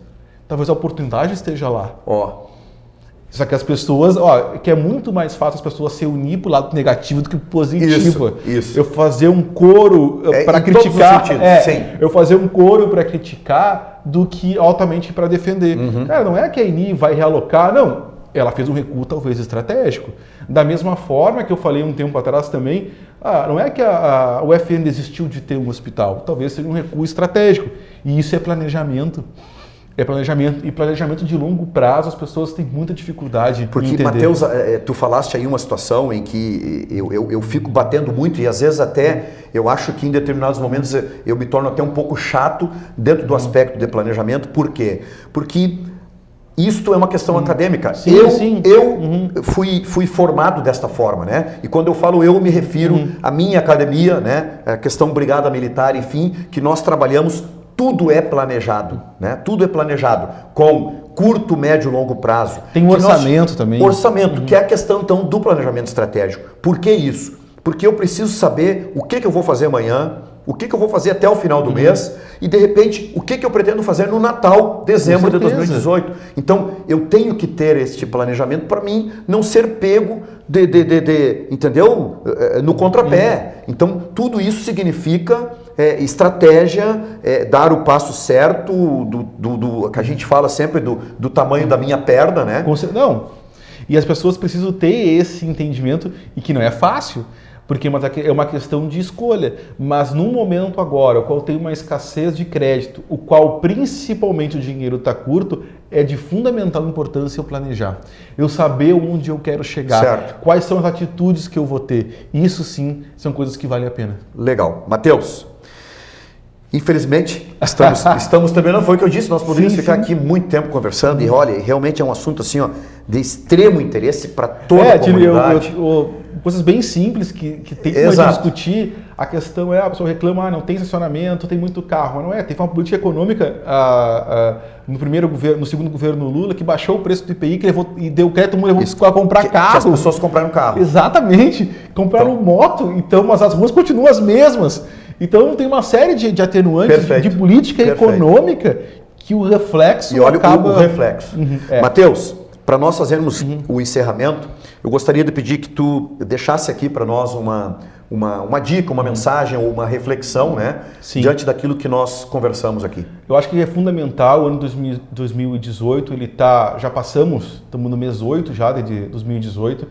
Talvez a oportunidade esteja lá. Só que as pessoas, que é muito mais fácil as pessoas se unir pro lado negativo do que pro positivo. Isso. Eu fazer um coro para criticar. Eu fazer um coro para criticar do que altamente para defender. Cara, não é que a Eni vai realocar, não. Ela fez um recuo talvez estratégico. Da mesma forma que eu falei um tempo atrás também, não é que o FN desistiu de ter um hospital, talvez seja um recuo estratégico. E isso é planejamento. É planejamento, e planejamento de longo prazo as pessoas têm muita dificuldade em entender. Porque, Matheus, tu falaste aí uma situação em que eu fico batendo muito e às vezes até eu acho que em determinados momentos eu me torno até um pouco chato dentro do aspecto de planejamento. Por quê? Porque isto é uma questão acadêmica. Eu fui formado desta forma, né? E quando eu falo eu me refiro à minha academia, né? A questão Brigada Militar, enfim, que nós trabalhamos. Tudo é planejado, né? Tudo é planejado com curto, médio e longo prazo. Tem um orçamento também. Orçamento, que é a questão então do planejamento estratégico. Por que isso? Porque eu preciso saber o que eu vou fazer amanhã, o que eu vou fazer até o final do mês e de repente o que eu pretendo fazer no Natal, dezembro de 2018. Então eu tenho que ter este planejamento para mim não ser pego entendeu? No contrapé. Então tudo isso significa estratégia, dar o passo certo, que a gente fala sempre do tamanho da minha perna, né? Não. E as pessoas precisam ter esse entendimento e que não é fácil. Porque é uma questão de escolha, mas num momento agora, o qual tem uma escassez de crédito, o qual principalmente o dinheiro está curto, é de fundamental importância eu planejar. Eu saber onde eu quero chegar, certo. Quais são as atitudes que eu vou ter. Isso sim são coisas que valem a pena. Legal. Matheus, infelizmente, estamos também, não foi o que eu disse, nós poderíamos ficar aqui muito tempo conversando e olha, realmente é um assunto assim, de extremo interesse para toda a comunidade. Coisas bem simples que tem que discutir. A questão é, a pessoa reclama, não tem estacionamento, tem muito carro. Mas não é, teve uma política econômica no segundo governo Lula que baixou o preço do IPI e deu crédito para comprar carro. Que as pessoas compraram carro. Exatamente, compraram moto, mas as ruas continuam as mesmas. Então tem uma série de atenuantes de política econômica que o reflexo acaba... o reflexo. Matheus, para nós fazermos o encerramento, eu gostaria de pedir que tu deixasse aqui para nós uma dica, uma mensagem ou uma reflexão, né? Sim. Diante daquilo que nós conversamos aqui. Eu acho que é fundamental, o ano 2018, já passamos, estamos no mês 8 já de 2018,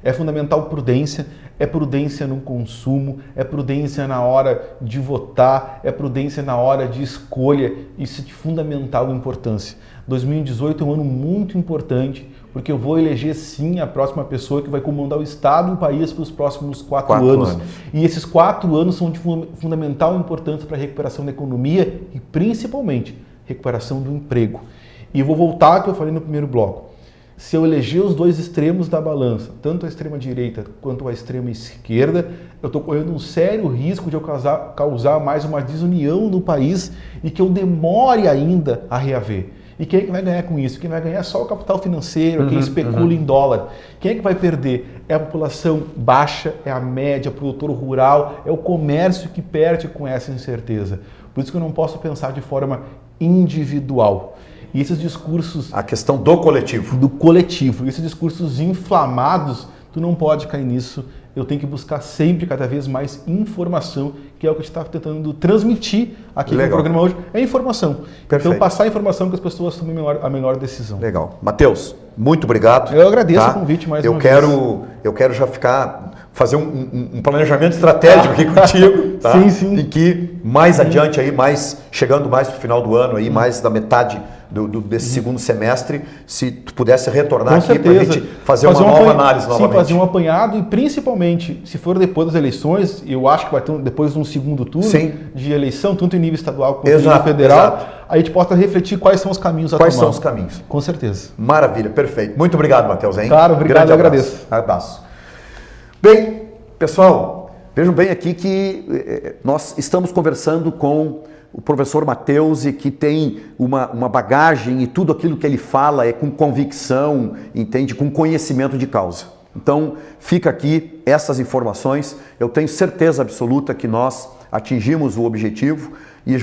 é fundamental prudência, é prudência no consumo, é prudência na hora de votar, é prudência na hora de escolha, isso é de fundamental importância. 2018 é um ano muito importante, porque eu vou eleger sim a próxima pessoa que vai comandar o Estado e o país para os próximos 4 anos. E esses 4 anos são de fundamental importância para a recuperação da economia e principalmente recuperação do emprego. E eu vou voltar ao que eu falei no primeiro bloco. Se eu eleger os dois extremos da balança, tanto a extrema direita quanto a extrema esquerda, eu estou correndo um sério risco de eu causar mais uma desunião no país e que eu demore ainda a reaver. E quem é que vai ganhar com isso? Quem vai ganhar é só o capital financeiro, quem especula em dólar. Quem é que vai perder? É a população baixa, é a média, o produtor rural, é o comércio que perde com essa incerteza. Por isso que eu não posso pensar de forma individual. E esses discursos... A questão do coletivo. Do coletivo. Esses discursos inflamados, tu não pode cair nisso. Eu tenho que buscar sempre, cada vez mais informação, que é o que a gente está tentando transmitir aqui no programa hoje. É informação. Perfeito. Então, passar a informação que as pessoas tomem a melhor decisão. Legal. Matheus, muito obrigado. Eu agradeço o convite mais uma vez. Eu quero já ficar fazer um planejamento estratégico aqui contigo, tá? Sim, sim. Em que mais adiante aí, chegando mais para o final do ano aí, mais da metade desse segundo semestre, se tu pudesse retornar Com aqui para a gente fazer uma nova análise novamente. Sim, fazer um apanhado e principalmente, se for depois das eleições, eu acho que vai ter depois de um segundo turno de eleição, tanto em nível estadual quanto em nível federal, a gente possa refletir quais são os caminhos a tomar. Quais são os caminhos? Com certeza. Maravilha, perfeito. Muito obrigado, Matheus, hein? Claro, obrigado, eu agradeço. Abraço. Bem, pessoal, vejam bem aqui que nós estamos conversando com o professor Matheus e que tem uma bagagem e tudo aquilo que ele fala é com convicção, entende? Com conhecimento de causa. Então, fica aqui essas informações. Eu tenho certeza absoluta que nós atingimos o objetivo e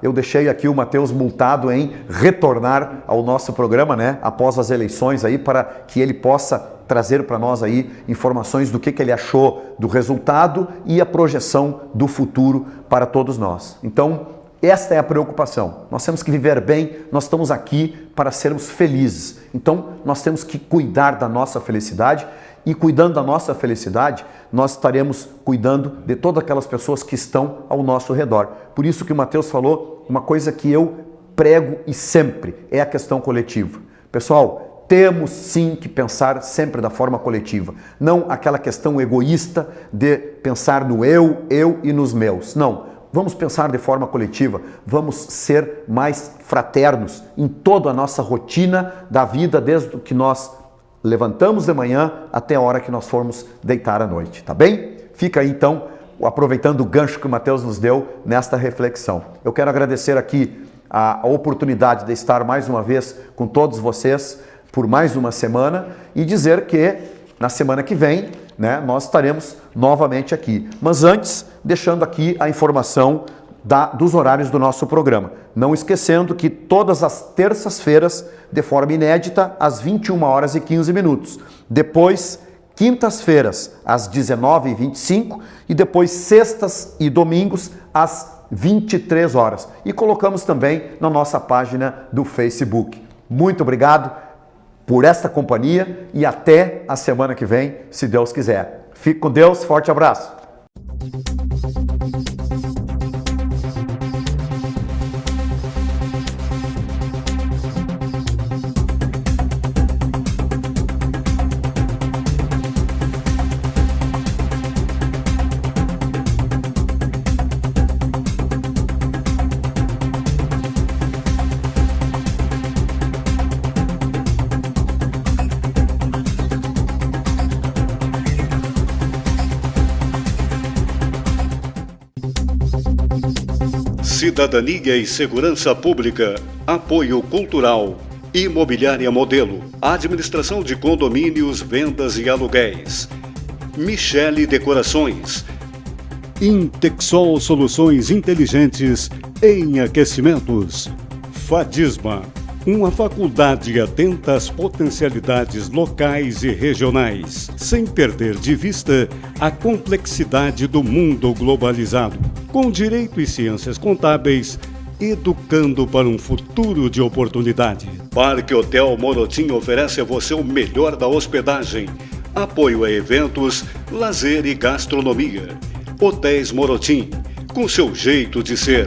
eu deixei aqui o Matheus multado em retornar ao nosso programa, né? Após as eleições aí, para que ele possa trazer para nós aí informações do que ele achou do resultado e a projeção do futuro para todos nós. Então, esta é a preocupação. Nós temos que viver bem, nós estamos aqui para sermos felizes. Então, nós temos que cuidar da nossa felicidade e cuidando da nossa felicidade, nós estaremos cuidando de todas aquelas pessoas que estão ao nosso redor. Por isso que o Matheus falou, uma coisa que eu prego e sempre, é a questão coletiva. Pessoal, temos sim que pensar sempre da forma coletiva. Não aquela questão egoísta de pensar no eu e nos meus. Não. Vamos pensar de forma coletiva, vamos ser mais fraternos em toda a nossa rotina da vida, desde que nós levantamos de manhã até a hora que nós formos deitar à noite, tá bem? Fica aí então, aproveitando o gancho que o Matheus nos deu nesta reflexão. Eu quero agradecer aqui a oportunidade de estar mais uma vez com todos vocês por mais uma semana e dizer que na semana que vem, né, nós estaremos novamente aqui. Mas antes, deixando aqui a informação dos horários do nosso programa. Não esquecendo que todas as terças-feiras, de forma inédita, às 21h15. Depois, quintas-feiras, às 19h25 e depois sextas e domingos, às 23 horas. E colocamos também na nossa página do Facebook. Muito obrigado por esta companhia e até a semana que vem, se Deus quiser. Fique com Deus, forte abraço. Cidadania e Segurança Pública, Apoio Cultural, Imobiliária Modelo, Administração de Condomínios, Vendas e Aluguéis, Michele Decorações, Intexol Soluções Inteligentes em Aquecimentos, Fadisma, uma faculdade atenta às potencialidades locais e regionais, sem perder de vista a complexidade do mundo globalizado, com direito e ciências contábeis, educando para um futuro de oportunidade. Parque Hotel Morotim oferece a você o melhor da hospedagem, apoio a eventos, lazer e gastronomia. Hotéis Morotim, com seu jeito de ser.